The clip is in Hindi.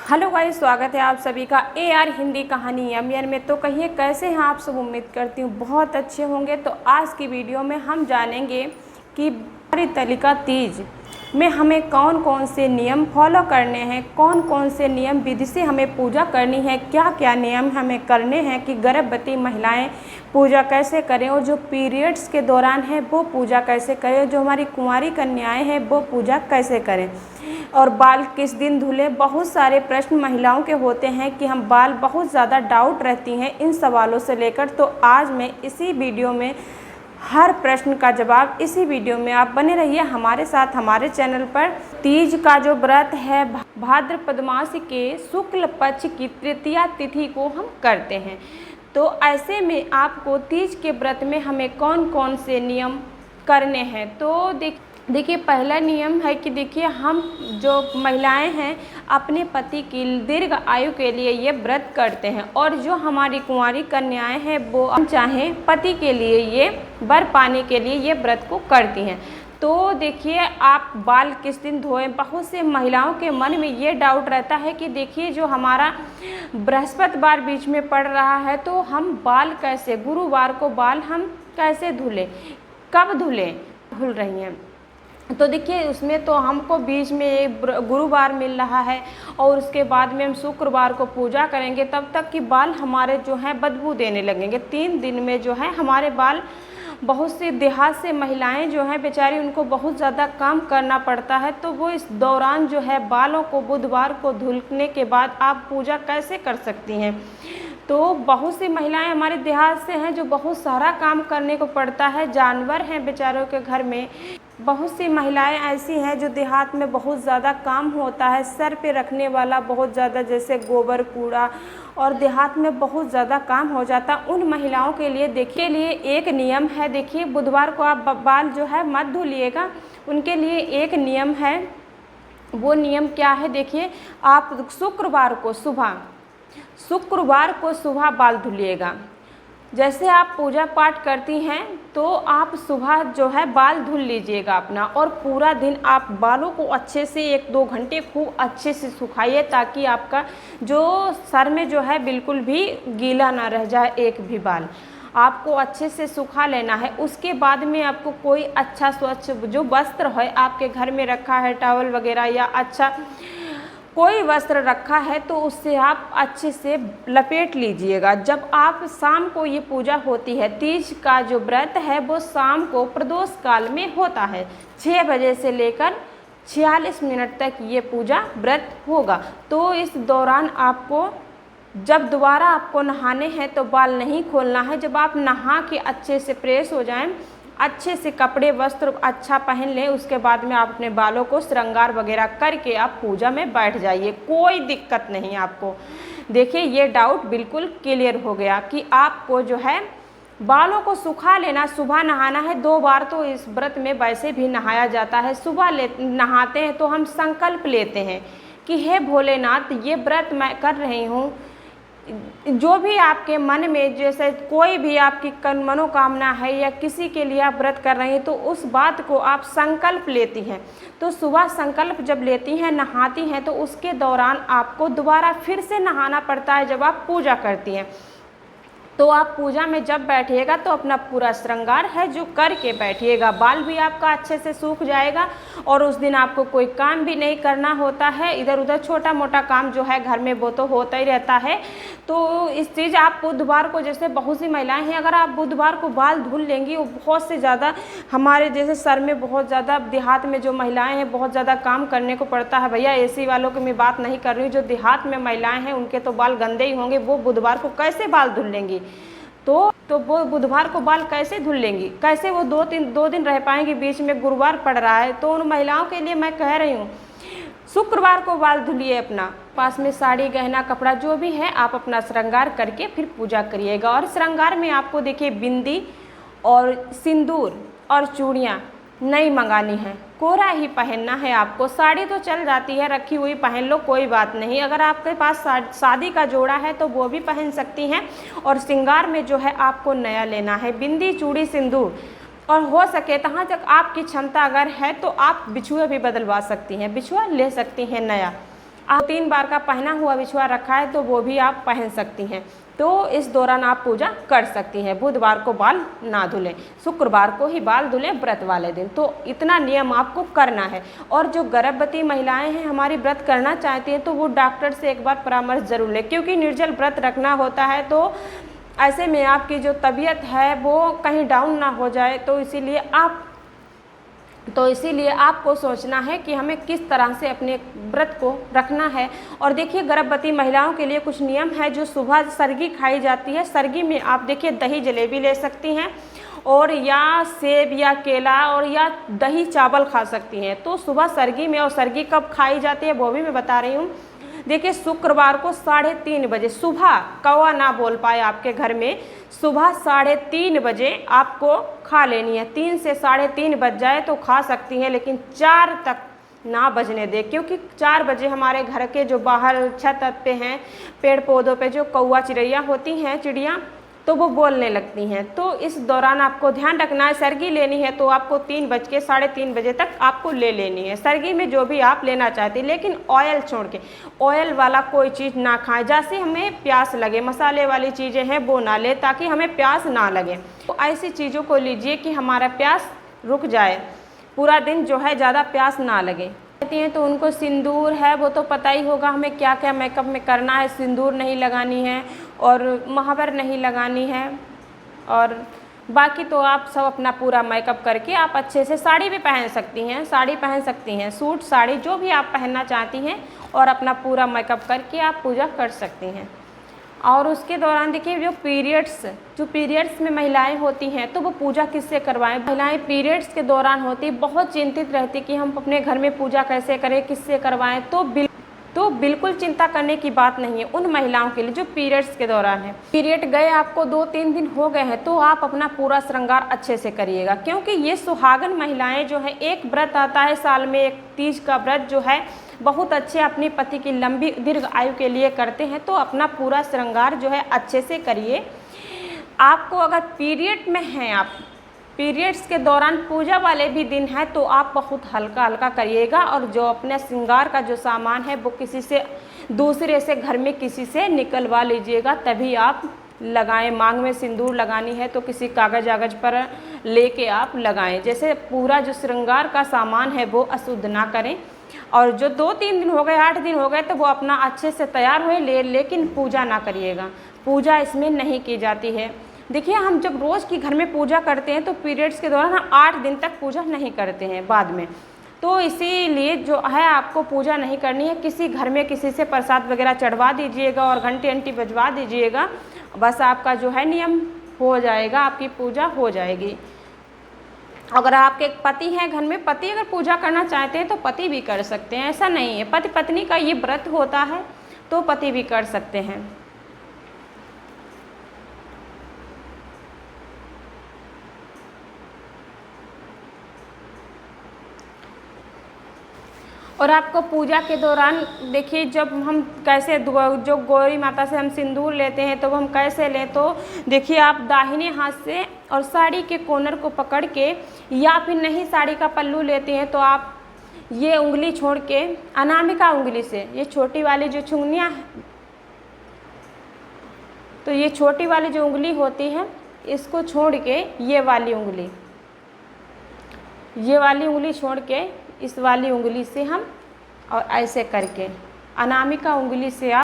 हेलो गाइस, स्वागत है आप सभी का AR हिंदी कहानी यमयन में। तो कहिए कैसे हैं आप सब। उम्मीद करती हूँ बहुत अच्छे होंगे। तो आज की वीडियो में हम जानेंगे कि हरितालिका तीज में हमें कौन कौन से नियम फॉलो करने हैं, कौन कौन से नियम विधि से हमें पूजा करनी है, क्या क्या नियम हमें करने हैं कि गर्भवती महिलाएं पूजा कैसे करें और जो पीरियड्स के दौरान है वो पूजा कैसे करें, जो हमारी कुंवारी कन्याएं हैं वो पूजा कैसे करें, और बाल किस दिन धुलें। बहुत सारे प्रश्न महिलाओं के होते हैं कि हम बाल बहुत ज़्यादा डाउट रहती हैं इन सवालों से लेकर। तो आज मैं इसी वीडियो में हर प्रश्न का जवाब इसी वीडियो में आप बने रहिए हमारे साथ हमारे चैनल पर। तीज का जो व्रत है भाद्रपद मास के शुक्ल पक्ष की तृतीया तिथि को हम करते हैं। तो ऐसे में आपको तीज के व्रत में हमें कौन कौन से नियम करने हैं। तो देखिए पहला नियम है कि देखिए हम जो महिलाएं हैं अपने पति की दीर्घ आयु के लिए ये व्रत करते हैं, और जो हमारी कुंवारी कन्याएं हैं वो चाहें पति के लिए ये वर पाने के लिए ये व्रत को करती हैं। तो देखिए आप बाल किस दिन धोएं। बहुत से महिलाओं के मन में ये डाउट रहता है कि देखिए जो हमारा बृहस्पतिवार बीच में पड़ रहा है तो हम बाल कैसे, गुरुवार को बाल हम कैसे धुलें, कब धुलें, धुल रही हैं। तो देखिए उसमें तो हमको बीच में एक गुरुवार मिल रहा है और उसके बाद में हम शुक्रवार को पूजा करेंगे, तब तक कि बाल हमारे जो हैं बदबू देने लगेंगे। 3 दिन में जो है हमारे बाल, बहुत सी देहात से महिलाएं जो हैं बेचारी उनको बहुत ज़्यादा काम करना पड़ता है, तो वो इस दौरान जो है बालों को बुधवार को धुलने के बाद आप पूजा कैसे कर सकती हैं। तो बहुत सी महिलाएं हमारे देहात से हैं जो बहुत सारा काम करने को पड़ता है, जानवर हैं बेचारों के घर में। बहुत सी महिलाएं ऐसी हैं जो देहात में बहुत ज़्यादा काम होता है, सर पे रखने वाला बहुत ज़्यादा, जैसे गोबर कूड़ा, और देहात में बहुत ज़्यादा काम हो जाता। उन महिलाओं के लिए देखिए एक नियम है। देखिए बुधवार को आप बाल जो है मत धुलिएगा, उनके लिए एक नियम है। वो नियम क्या है, देखिए आप शुक्रवार को सुबह बाल धुलिएगा। जैसे आप पूजा पाठ करती हैं तो आप सुबह जो है बाल धुल लीजिएगा अपना, और पूरा दिन आप बालों को अच्छे से 1-2 घंटे खूब अच्छे से सुखाइए, ताकि आपका जो सर में जो है बिल्कुल भी गीला ना रह जाए, एक भी बाल आपको अच्छे से सुखा लेना है। उसके बाद में आपको कोई अच्छा स्वच्छ जो वस्त्र है आपके घर में रखा है, टॉवल वगैरह या अच्छा कोई वस्त्र रखा है, तो उससे आप अच्छे से लपेट लीजिएगा। जब आप शाम को ये पूजा होती है, तीज का जो व्रत है वो शाम को प्रदोष काल में होता है, 6 बजे से लेकर 46 मिनट तक ये पूजा व्रत होगा। तो इस दौरान आपको जब दोबारा आपको नहाने हैं तो बाल नहीं खोलना है। जब आप नहा के अच्छे से फ्रेश हो जाएं, अच्छे से कपड़े वस्त्र अच्छा पहन लें, उसके बाद में आप अपने बालों को श्रृंगार वगैरह करके आप पूजा में बैठ जाइए, कोई दिक्कत नहीं आपको। देखिए ये डाउट बिल्कुल क्लियर हो गया कि आपको जो है बालों को सुखा लेना, सुबह नहाना है। 2 बार तो इस व्रत में वैसे भी नहाया जाता है। सुबह नहाते हैं तो हम संकल्प लेते हैं कि हे भोलेनाथ, ये व्रत मैं कर रही हूँ, जो भी आपके मन में, जैसे कोई भी आपकी मनोकामना है या किसी के लिए आप व्रत कर रहे हैं, तो उस बात को आप संकल्प लेती हैं। तो सुबह संकल्प जब लेती हैं, नहाती हैं, तो उसके दौरान आपको दोबारा फिर से नहाना पड़ता है जब आप पूजा करती हैं। तो आप पूजा में जब बैठिएगा तो अपना पूरा श्रृंगार है जो करके बैठिएगा, बाल भी आपका अच्छे से सूख जाएगा, और उस दिन आपको कोई काम भी नहीं करना होता है। इधर उधर छोटा मोटा काम जो है घर में वो तो होता ही रहता है। तो इस चीज़ आप बुधवार को, जैसे बहुत सी महिलाएं हैं, अगर आप बुधवार को बाल धुल लेंगी, वो बहुत से ज़्यादा हमारे जैसे सर में बहुत ज़्यादा, देहात में जो महिलाएँ हैं बहुत ज़्यादा काम करने को पड़ता है। भैया एसी वालों की मैं बात नहीं कर रही हूँ, जो देहात में महिलाएँ हैं उनके तो बाल गंदे ही होंगे, वो बुधवार को कैसे बाल धुल लेंगी। तो वो बुधवार को बाल कैसे धुल लेंगी, कैसे वो 2 दिन रह पाएंगी, बीच में गुरुवार पड़ रहा है। तो उन महिलाओं के लिए मैं कह रही हूँ शुक्रवार को बाल धुलिए, अपना पास में साड़ी गहना कपड़ा जो भी है आप अपना श्रृंगार करके फिर पूजा करिएगा। और श्रृंगार में आपको देखिए बिंदी और सिंदूर और चूड़ियाँ नई मंगानी है, कोरा ही पहनना है आपको। साड़ी तो चल जाती है, रखी हुई पहन लो, कोई बात नहीं। अगर आपके पास शादी का जोड़ा है तो वो भी पहन सकती हैं। और श्रृंगार में जो है आपको नया लेना है, बिंदी चूड़ी सिंदूर, और हो सके तहाँ तक आपकी क्षमता अगर है तो आप बिछुआ भी बदलवा सकती हैं, बिछुआ ले सकती हैं नया। आप 3 बार का पहना हुआ बिछुआ रखा है तो वो भी आप पहन सकती हैं। तो इस दौरान आप पूजा कर सकती हैं। बुधवार को बाल ना धुलें, शुक्रवार को ही बाल धुलें व्रत वाले दिन। तो इतना नियम आपको करना है। और जो गर्भवती महिलाएं हैं हमारी व्रत करना चाहती हैं तो वो डॉक्टर से एक बार परामर्श जरूर लें, क्योंकि निर्जल व्रत रखना होता है। तो ऐसे में आपकी जो तबीयत है वो कहीं डाउन ना हो जाए। तो इसीलिए आपको सोचना है कि हमें किस तरह से अपने व्रत को रखना है। और देखिए गर्भवती महिलाओं के लिए कुछ नियम है। जो सुबह सरगी खाई जाती है, सरगी में आप देखिए दही जलेबी ले सकती हैं, और या सेब या केला और या दही चावल खा सकती हैं। तो सुबह सरगी में, और सरगी कब खाई जाती है वो भी मैं बता रही हूँ। देखिए शुक्रवार को 3:30 बजे सुबह, कौवा ना बोल पाए आपके घर में, सुबह 3:30 बजे आपको खा लेनी है। 3 से 3:30 बज जाए तो खा सकती हैं, लेकिन 4 तक ना बजने दे, क्योंकि 4 बजे हमारे घर के जो बाहर छत पे हैं, पेड़ पौधों पे जो कौवा चिड़ैया होती हैं, चिड़िया, तो वो बोलने लगती हैं। तो इस दौरान आपको ध्यान रखना है। सरगी लेनी है तो आपको 3:03 बजे तक आपको ले लेनी है। सरगी में जो भी आप लेना चाहते हैं, लेकिन ऑयल छोड़ के, ऑयल वाला कोई चीज़ ना खाएं। जैसे हमें प्यास लगे, मसाले वाली चीज़ें हैं वो ना ले, ताकि हमें प्यास ना लगे। तो ऐसी चीज़ों को लीजिए कि हमारा प्यास रुक जाए, पूरा दिन जो है ज़्यादा प्यास ना लगे। हैं तो उनको सिंदूर है वो तो पता ही होगा हमें क्या क्या मेकअप में करना है। सिंदूर नहीं लगानी है और महावर नहीं लगानी है, और बाकी तो आप सब अपना पूरा मेकअप करके आप अच्छे से साड़ी भी पहन सकती हैं, साड़ी पहन सकती हैं, सूट साड़ी जो भी आप पहनना चाहती हैं, और अपना पूरा मेकअप करके आप पूजा कर सकती हैं। और उसके दौरान देखिए जो पीरियड्स में महिलाएं होती हैं तो वो पूजा किससे करवाएं। महिलाएं पीरियड्स के दौरान होती बहुत चिंतित रहती कि हम अपने घर में पूजा कैसे करें, किससे करवाएं। तो बिल्कुल चिंता करने की बात नहीं है उन महिलाओं के लिए जो पीरियड्स के दौरान है। पीरियड गए आपको 2-3 दिन हो गए हैं तो आप अपना पूरा श्रृंगार अच्छे से करिएगा, क्योंकि ये सुहागन महिलाएं जो है, एक व्रत आता है साल में, एक तीज का व्रत जो है बहुत अच्छे अपने पति की लंबी दीर्घ आयु के लिए करते हैं। तो अपना पूरा श्रृंगार जो है अच्छे से करिए। आपको अगर पीरियड में हैं, आप पीरियड्स के दौरान पूजा वाले भी दिन है तो आप बहुत हल्का हल्का करिएगा। और जो अपने श्रृंगार का जो सामान है वो किसी से, दूसरे से, घर में किसी से निकलवा लीजिएगा, तभी आप लगाएं। मांग में सिंदूर लगानी है तो किसी कागज़ पर लेके आप लगाएं। जैसे पूरा जो श्रृंगार का सामान है वो अशुद्ध ना करें। और जो 2-3 दिन हो गए, 8 दिन हो गए तो वो अपना अच्छे से तैयार हुए लेकिन पूजा ना करिएगा। पूजा इसमें नहीं की जाती है। देखिए हम जब रोज़ की घर में पूजा करते हैं तो पीरियड्स के दौरान हम 8 दिन तक पूजा नहीं करते हैं बाद में। तो इसीलिए जो है आपको पूजा नहीं करनी है। किसी घर में किसी से प्रसाद वगैरह चढ़वा दीजिएगा और घंटी बजवा दीजिएगा, बस आपका जो है नियम हो जाएगा, आपकी पूजा हो जाएगी। अगर आपके पति हैं घर में, पति अगर पूजा करना चाहते हैं तो पति भी कर सकते हैं, ऐसा नहीं है। पति पत्नी का ये व्रत होता है तो पति भी कर सकते हैं। और आपको पूजा के दौरान देखिए जब हम कैसे, जो गौरी माता से हम सिंदूर लेते हैं तो हम कैसे लें, तो देखिए आप दाहिने हाथ से और साड़ी के कॉर्नर को पकड़ के, या फिर नहीं साड़ी का पल्लू लेते हैं तो आप ये उंगली छोड़ के अनामिका उंगली से, ये छोटी वाली जो चुंगलियाँ, तो ये छोटी वाली जो उंगली होती है इसको छोड़ के ये वाली उंगली छोड़ के इस वाली उंगली से हम, और ऐसे करके अनामिका उंगली से आप